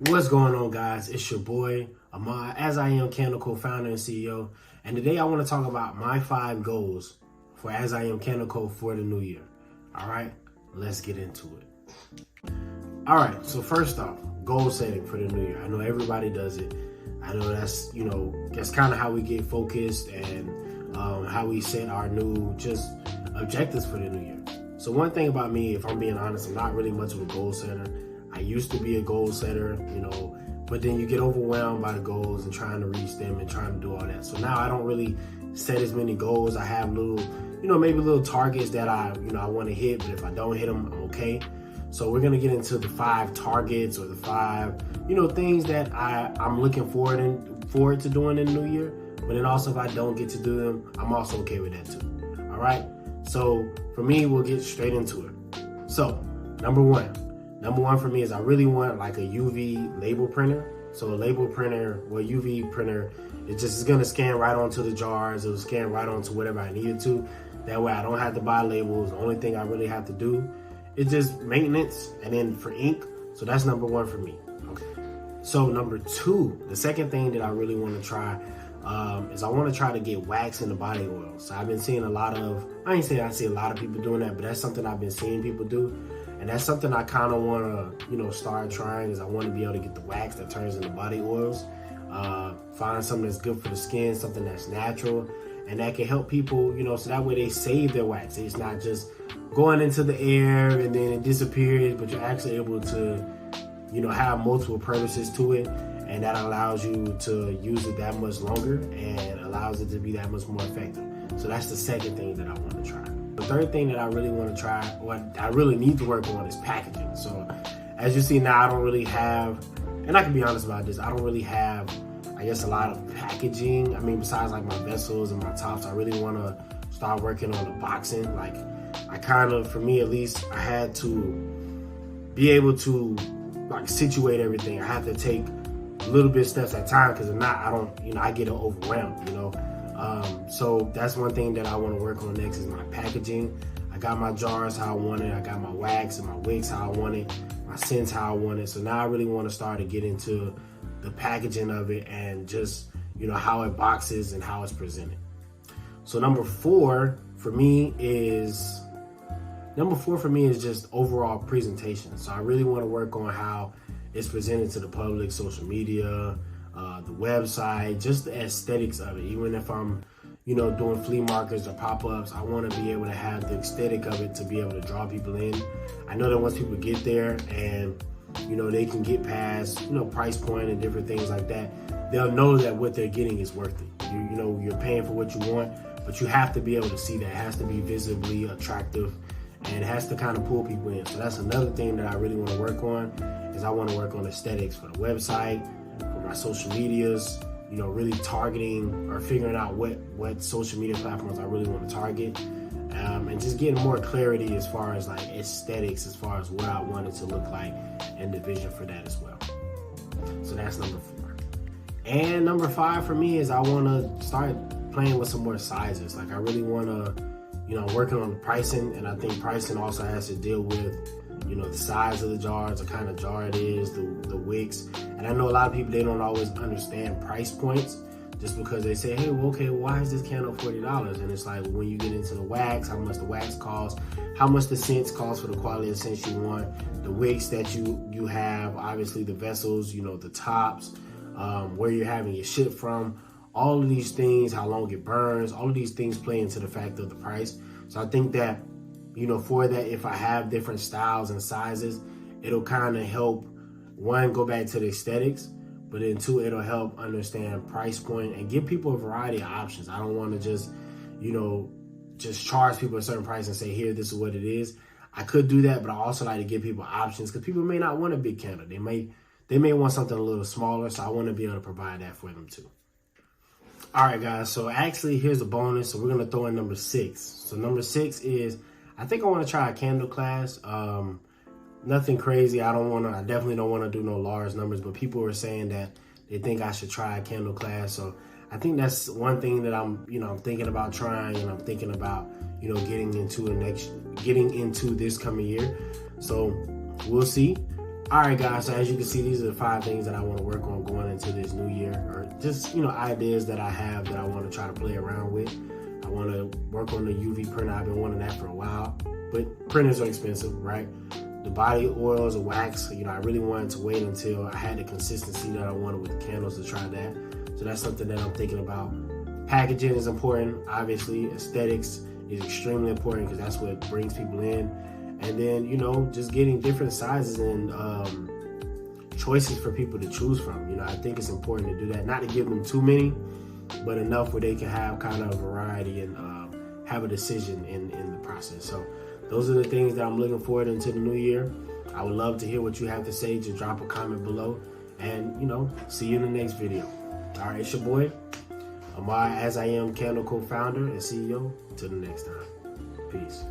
What's going on, guys? It's your boy Ahmad, As I Am Candle co-founder and CEO, and today I want to talk about my 5 goals for As I Am Candle Co for the new year. All right, let's get into it. All right, so first off, goal setting for the new year. I know everybody does it. I know that's kind of how we get focused and how we set our new objectives for the new year. So one thing about me, if I'm being honest, I'm not really much of a goal setter. I used to be a goal setter, but then you get overwhelmed by the goals and trying to reach them and trying to do all that. So now I don't really set as many goals. I have maybe little targets that I want to hit, but if I don't hit them, I'm okay. So we're going to get into the 5 targets or the 5, things that I'm looking forward to doing in the new year. But then also if I don't get to do them, I'm also okay with that too. All right. So for me, we'll get straight into it. So number one for me is I really want like a UV label printer. So a label printer or UV printer, it's going to scan right onto the jars. It'll scan right onto whatever I need it to. That way I don't have to buy labels. The only thing I really have to do is just maintenance and then for ink. So that's number 1 for me. Okay. So number 2, the second thing that I really want to try is I want to try to get wax in the body oil. So I've been seeing I ain't saying I see a lot of people doing that, but that's something I've been seeing people do. And that's something I kind of want to, start trying is I want to be able to get the wax that turns into body oils. Find something that's good for the skin, something that's natural, and that can help people, so that way they save their wax. It's not just going into the air and then it disappears, but you're actually able to, have multiple purposes to it. And that allows you to use it that much longer and allows it to be that much more effective. So that's the second thing that I want to try. The third thing that I really want to try, what I really need to work on, is packaging. So as you see now, I don't really have, and I can be honest about this, I don't really have, I guess, a lot of packaging. I mean, besides like my vessels and my tops, I really want to start working on the boxing. Like for me at least, I had to be able to like situate everything. I have to take little bit steps at a time, because if not, I get overwhelmed, so that's one thing that I want to work on next is my packaging. I got my jars how I want it. I got my wax and my wicks how I want it, my scents how I want it. So now I really want to start to get into the packaging of it and just, how it boxes and how it's presented. So number 4 for me is just overall presentation. So I really want to work on how it's presented to the public, social media, the website, just the aesthetics of it. Even if I'm, doing flea markets or pop-ups, I want to be able to have the aesthetic of it to be able to draw people in. I know that once people get there and, they can get past, price point and different things like that, they'll know that what they're getting is worth it. You're paying for what you want, but you have to be able to see that. It has to be visibly attractive and it has to kind of pull people in. So that's another thing that I really want to work on, is I want to work on aesthetics for the website, for my social medias, really targeting or figuring out what social media platforms I really want to target, and just getting more clarity as far as like aesthetics, as far as what I want it to look like and the vision for that as well. So that's number 4. And number 5 for me is I want to start playing with some more sizes. Like I really want to, working on the pricing, and I think pricing also has to deal with, the size of the jars, the kind of jar it is, the wicks. And I know a lot of people, they don't always understand price points just because they say, hey, why is this candle $40? And it's like, when you get into the wax, how much the wax costs, how much the scents cost for the quality of scents you want, the wicks that you have, obviously the vessels, the tops, where you're having your shit from, all of these things, how long it burns, all of these things play into the fact of the price. So I think that, for that, if I have different styles and sizes, it'll kind of help, 1, go back to the aesthetics, but then 2, it'll help understand price point and give people a variety of options. I don't want to just charge people a certain price and say, here, this is what it is. I could do that, but I also like to give people options, because people may not want a big candle. They may want something a little smaller, so I want to be able to provide that for them too. All right, guys, so actually here's a bonus. So we're going to throw in number 6. So number 6 is, I think I want to try a candle class. Nothing crazy. I definitely don't want to do no large numbers, but people are saying that they think I should try a candle class. So I think that's one thing that I'm thinking about trying, and I'm thinking about, getting into this coming year. So we'll see. All right, guys, so as you can see, these are the 5 things that I want to work on going into this new year, or just, ideas that I have that I want to try to play around with. I want to work on the UV printer. I've been wanting that for a while, but printers are expensive, right? The body oils or wax, I really wanted to wait until I had the consistency that I wanted with the candles to try that. So that's something that I'm thinking about. Packaging is important, obviously. Aesthetics is extremely important because that's what brings people in. And then, just getting different sizes and choices for people to choose from. I think it's important to do that. Not to give them too many, but enough where they can have kind of a variety and have a decision in the process. So those are the things that I'm looking forward into the new year. I would love to hear what you have to say. Just drop a comment below. And, see you in the next video. All right, it's your boy, Amar, As I Am Candle co-founder and CEO. Till the next time. Peace.